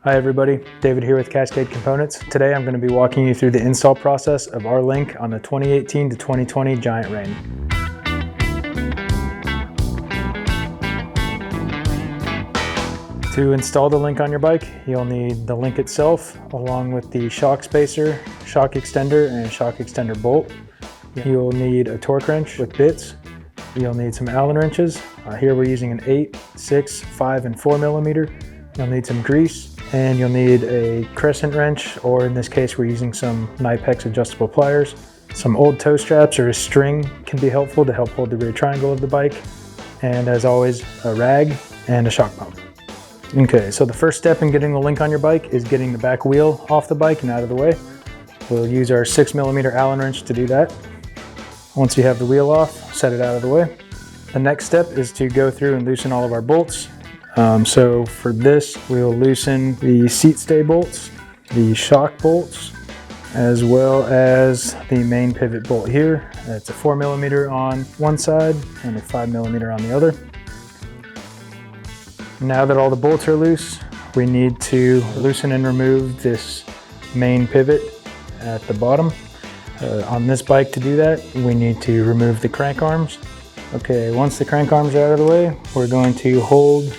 Hi everybody, David here with Cascade Components. Today I'm going to be walking you through the install process of our link on the 2018 to 2020 Giant Rain. To install the link on your bike, you'll need the link itself along with the shock spacer, shock extender, and shock extender bolt. You'll need a torque wrench with bits. You'll need some Allen wrenches. Here we're using an 8, 6, 5, and 4 millimeter. You'll need some grease. And you'll need a crescent wrench, or in this case we're using some Knipex adjustable pliers. Some old toe straps or a string can be helpful to help hold the rear triangle of the bike. And as always, a rag and a shock pump. Okay, so the first step in getting the link on your bike is getting the back wheel off the bike and out of the way. We'll use our 6 millimeter Allen wrench to do that. Once you have the wheel off, set it out of the way. The next step is to go through and loosen all of our bolts. So for this, we'll loosen the seat stay bolts, the shock bolts, as well as the main pivot bolt here. It's a 4 millimeter on one side and a 5 millimeter on the other. Now that all the bolts are loose, we need to loosen and remove this main pivot at the bottom. On this bike, to do that, we need to remove the crank arms. Okay, once the crank arms are out of the way, we're going to hold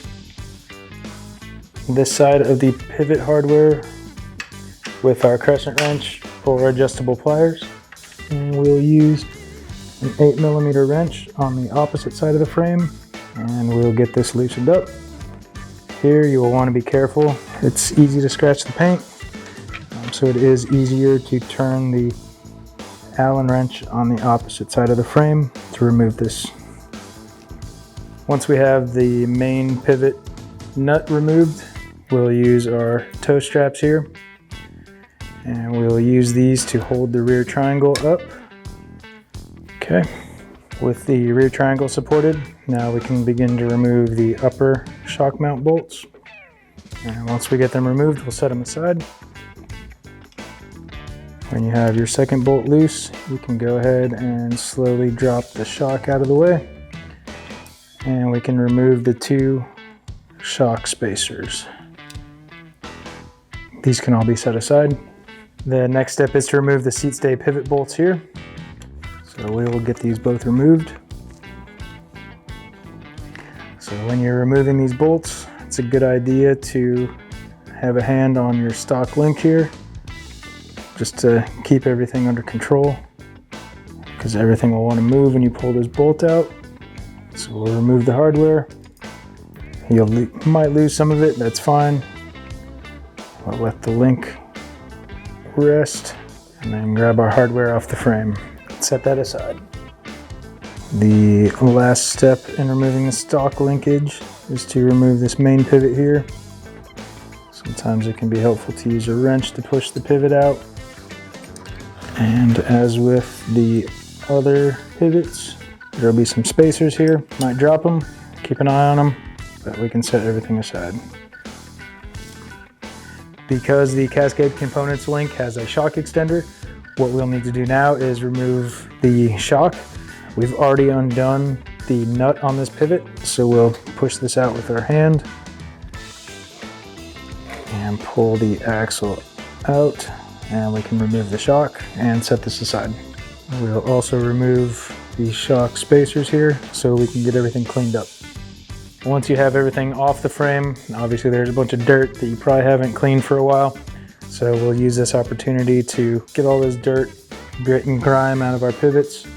this side of the pivot hardware with our crescent wrench or adjustable pliers, and we'll use an 8 millimeter wrench on the opposite side of the frame, and we'll get this loosened up. Here you will want to be careful. It's easy to scratch the paint, so it is easier to turn the Allen wrench on the opposite side of the frame to remove this. Once we have the main pivot nut removed, we'll use our toe straps here, and we'll use these to hold the rear triangle up. Okay, with the rear triangle supported, now we can begin to remove the upper shock mount bolts. And once we get them removed, we'll set them aside. When you have your second bolt loose, you can go ahead and slowly drop the shock out of the way, and we can remove the two shock spacers. These can all be set aside. The next step is to remove the seat stay pivot bolts here. So we will get these both removed. So when you're removing these bolts, it's a good idea to have a hand on your stock link here, just to keep everything under control, because everything will want to move when you pull this bolt out. So we'll remove the hardware. You might lose some of it, that's fine. I'll let the link rest and then grab our hardware off the frame. Set that aside. The last step in removing the stock linkage is to remove this main pivot here. Sometimes it can be helpful to use a wrench to push the pivot out. And as with the other pivots, there'll be some spacers here. Might drop them, keep an eye on them, but we can set everything aside. Because the Cascade Components link has a shock extender, what we'll need to do now is remove the shock. We've already undone the nut on this pivot, so we'll push this out with our hand and pull the axle out, and we can remove the shock and set this aside. We'll also remove the shock spacers here so we can get everything cleaned up. Once you have everything off the frame, obviously there's a bunch of dirt that you probably haven't cleaned for a while. So we'll use this opportunity to get all this dirt, grit and grime out of our pivots.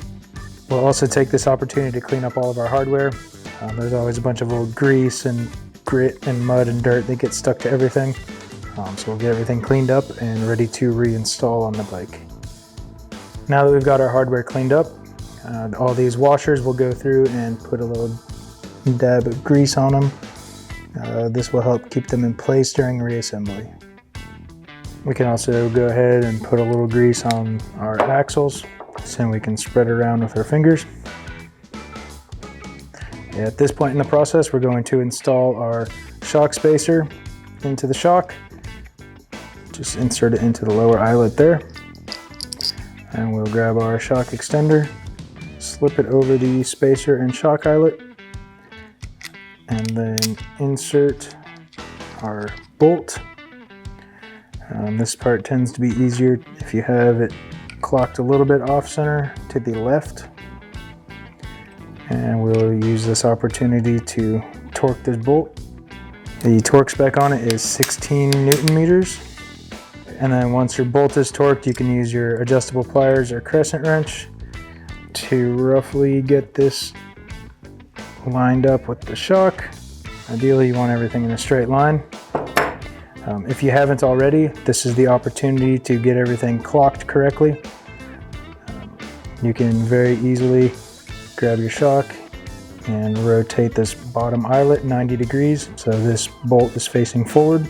We'll also take this opportunity to clean up all of our hardware. There's always a bunch of old grease and grit and mud and dirt that gets stuck to everything. So we'll get everything cleaned up and ready to reinstall on the bike. Now that we've got our hardware cleaned up, all these washers we'll go through and put a little dab of grease on them. This will help keep them in place during reassembly. We can also go ahead and put a little grease on our axles so we can spread it around with our fingers. At this point in the process, we're going to install our shock spacer into the shock. Just insert it into the lower eyelet there. And we'll grab our shock extender, slip it over the spacer and shock eyelet, and then insert our bolt This part tends to be easier if you have it clocked a little bit off center to the left. And we'll use this opportunity to torque this bolt. The torque spec on it is 16 Newton meters. And then once your bolt is torqued, you can use your adjustable pliers or crescent wrench to roughly get this lined up with the shock. Ideally, you want everything in a straight line. If you haven't already, this is the opportunity to get everything clocked correctly. You can very easily grab your shock and rotate this bottom eyelet 90 degrees so this bolt is facing forward.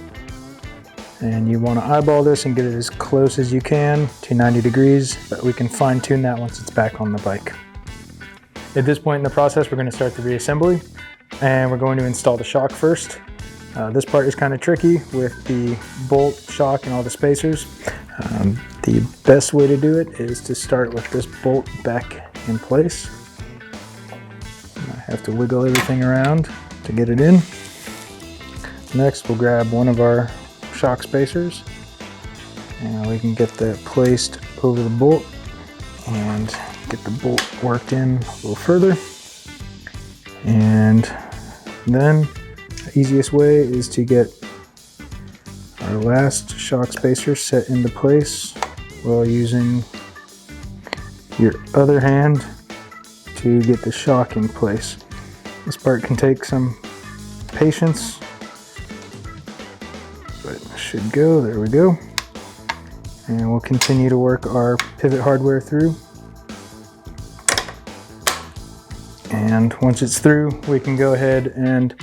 And you want to eyeball this and get it as close as you can to 90 degrees, but we can fine tune that once it's back on the bike. At this point in the process, we're going to start the reassembly, and we're going to install the shock first. This part is kind of tricky with the bolt, shock, and all the spacers. The best way to do it is to start with this bolt back in place. I have to wiggle everything around to get it in. Next, we'll grab one of our shock spacers, and we can get that placed over the bolt and get the bolt worked in a little further. And then the easiest way is to get our last shock spacer set into place while using your other hand to get the shock in place. This part can take some patience, but it should go. There we go. And we'll continue to work our pivot hardware through. And once it's through, we can go ahead and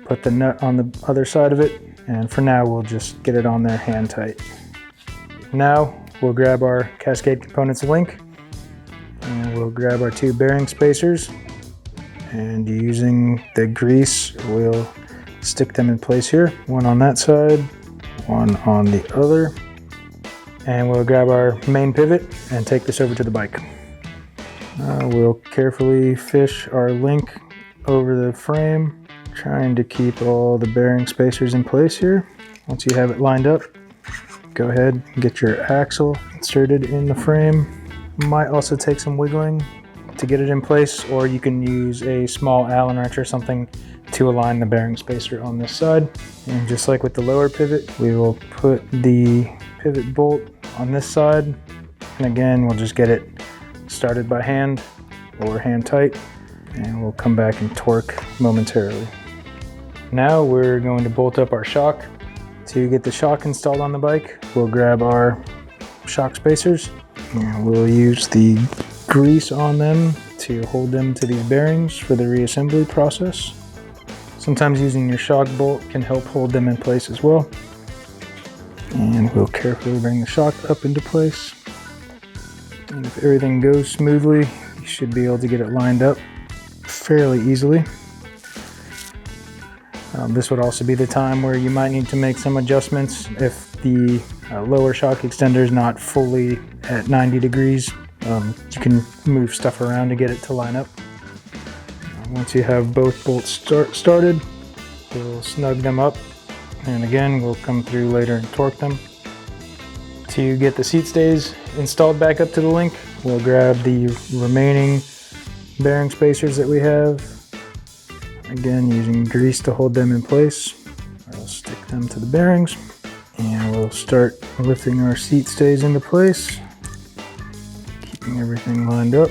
put the nut on the other side of it. And for now, we'll just get it on there hand tight. Now we'll grab our Cascade Components link, and we'll grab our two bearing spacers, and using the grease, we'll stick them in place here. One on that side, one on the other. And we'll grab our main pivot and take this over to the bike. We'll carefully fish our link over the frame, trying to keep all the bearing spacers in place here. Once you have it lined up, go ahead and get your axle inserted in the frame. Might also take some wiggling to get it in place, or you can use a small Allen wrench or something to align the bearing spacer on this side. And just like with the lower pivot, we will put the pivot bolt on this side. And again, we'll just get it started by hand or hand tight, and we'll come back and torque momentarily. Now we're going to bolt up our shock. To get the shock installed on the bike, we'll grab our shock spacers, and we'll use the grease on them to hold them to these bearings for the reassembly process. Sometimes using your shock bolt can help hold them in place as well. And we'll carefully bring the shock up into place. And if everything goes smoothly, you should be able to get it lined up fairly easily. This would also be the time where you might need to make some adjustments if the lower shock extender is not fully at 90 degrees. You can move stuff around to get it to line up. Once you have both bolts started, we'll snug them up, and again we'll come through later and torque them. To get the seat stays installed back up to the link, we'll grab the remaining bearing spacers that we have. Again, using grease to hold them in place. We'll stick them to the bearings, and we'll start lifting our seat stays into place, keeping everything lined up,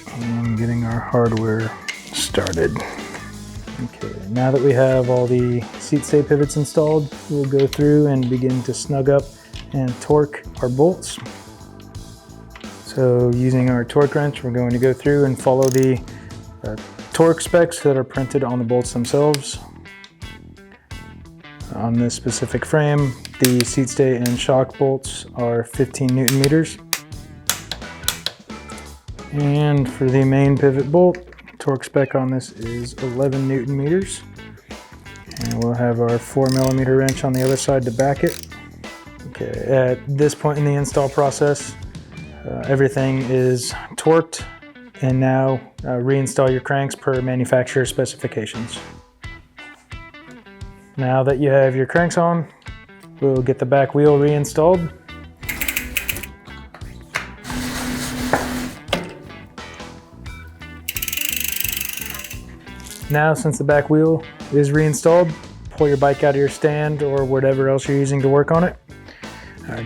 and getting our hardware started. Okay, now that we have all the seat stay pivots installed, we'll go through and begin to snug up and torque our bolts. So using our torque wrench, we're going to go through and follow the torque specs that are printed on the bolts themselves. On this specific frame, the seat stay and shock bolts are 15 Newton meters. And for the main pivot bolt, torque spec on this is 11 Newton meters. And we'll have our 4mm wrench on the other side to back it. Okay, at this point in the install process, everything is torqued, and now reinstall your cranks per manufacturer specifications. Now that you have your cranks on, we'll get the back wheel reinstalled. Now, since the back wheel is reinstalled, pull your bike out of your stand or whatever else you're using to work on it.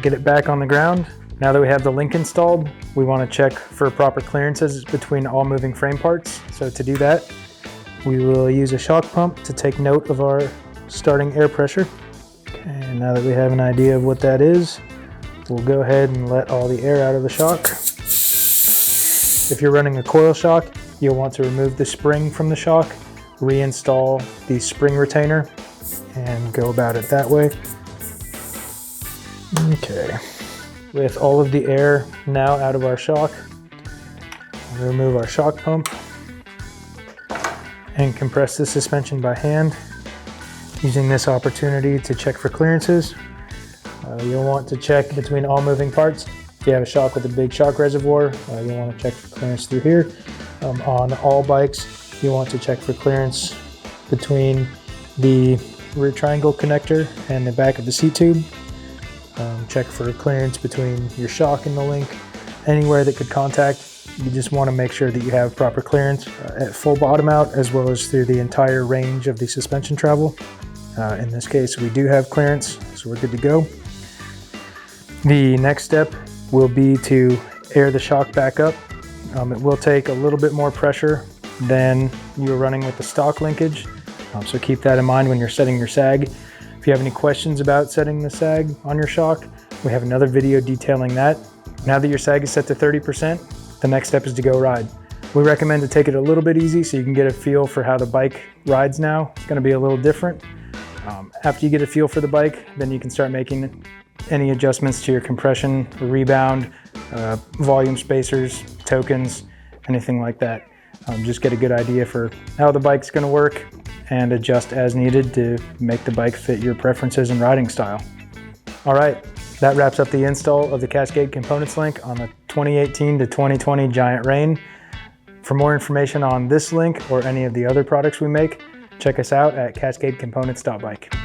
Get it back on the ground. Now that we have the link installed, we want to check for proper clearances between all moving frame parts. So to do that, we will use a shock pump to take note of our starting air pressure. And now that we have an idea of what that is, we'll go ahead and let all the air out of the shock. If you're running a coil shock, you'll want to remove the spring from the shock, reinstall the spring retainer, and go about it that way. Okay. With all of the air now out of our shock, we'll remove our shock pump and compress the suspension by hand, using this opportunity to check for clearances. You'll want to check between all moving parts. If you have a shock with a big shock reservoir, you'll want to check for clearance through here. On all bikes, you want to check for clearance between the rear triangle connector and the back of the seat tube. Check for clearance between your shock and the link. Anywhere that could contact, you just want to make sure that you have proper clearance at full bottom out, as well as through the entire range of the suspension travel. In this case, we do have clearance, so we're good to go. The next step will be to air the shock back up. It will take a little bit more pressure than you were running with the stock linkage, so keep that in mind when you're setting your sag. If you have any questions about setting the sag on your shock, we have another video detailing that. Now that your sag is set to 30%, the next step is to go ride. We recommend to take it a little bit easy so you can get a feel for how the bike rides now. It's going to be a little different. After you get a feel for the bike, then you can start making any adjustments to your compression, rebound, volume spacers, tokens, anything like that. Just get a good idea for how the bike's going to work and adjust as needed to make the bike fit your preferences and riding style. All right, that wraps up the install of the Cascade Components link on the 2018 to 2020 Giant Rain. For more information on this link or any of the other products we make, check us out at cascadecomponents.bike.